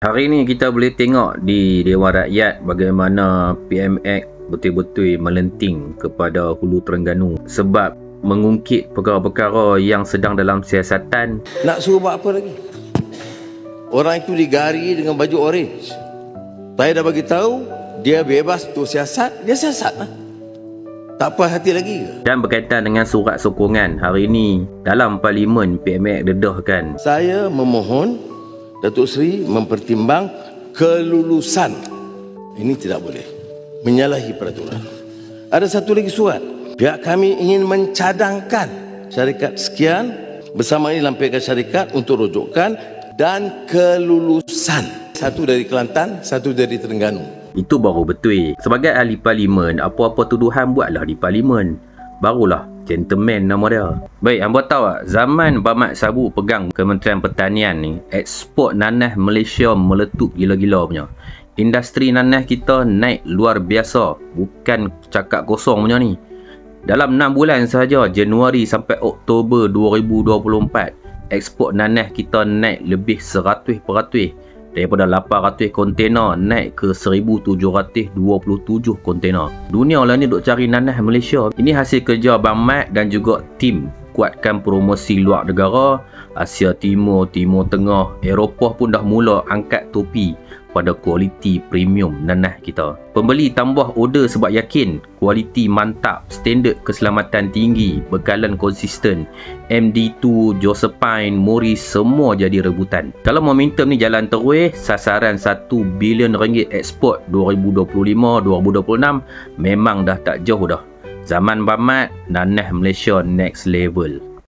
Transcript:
Hari ni kita boleh tengok di Dewan Rakyat bagaimana PMX betul-betul melenting kepada Hulu Terengganu sebab mengungkit perkara-perkara yang sedang dalam siasatan. Nak suruh buat apa lagi? Orang itu digari dengan baju orange. Saya dah bagi tahu dia bebas untuk siasat, dia siasat lah. Tak puas hati lagi ke? Dan berkaitan dengan surat sokongan hari ini dalam Parlimen PMX dedahkan. Saya memohon Datuk Seri mempertimbang kelulusan. Ini tidak boleh menyalahi peraturan. Ada satu lagi surat. Pihak kami ingin mencadangkan syarikat sekian bersama ini lampirkan syarikat untuk rujukan dan kelulusan. Satu dari Kelantan, satu dari Terengganu. Itu baru betul. Sebagai ahli parlimen, apa-apa tuduhan buatlah di parlimen. Barulah gentleman nama dia. Baik, hangpa tahu tak, zaman Bamat Sabu pegang Kementerian Pertanian ni, ekspor nanah Malaysia meletup gila-gila punya. Industri nanah kita naik luar biasa, bukan cakap kosong punya ni. Dalam 6 bulan sahaja, Januari sampai Oktober 2024, ekspor nanah kita naik lebih 100%. Daripada 800 kontena naik ke 1727 kontena. Dunia lah ni duk cari nanah Malaysia. Ini hasil kerja Bang Mat dan juga tim kuatkan promosi luar negara. Asia Timur, Timur Tengah, Eropah pun dah mula angkat topi pada kualiti premium nanah kita. Pembeli tambah order sebab yakin kualiti mantap, standard keselamatan tinggi, bekalan konsisten. MD2, Josephine, Morris semua jadi rebutan. Kalau momentum ni jalan terus, sasaran 1 bilion ringgit ekspor 2025-2026 memang dah tak jauh dah. Zaman Bamat, nanah Malaysia next level.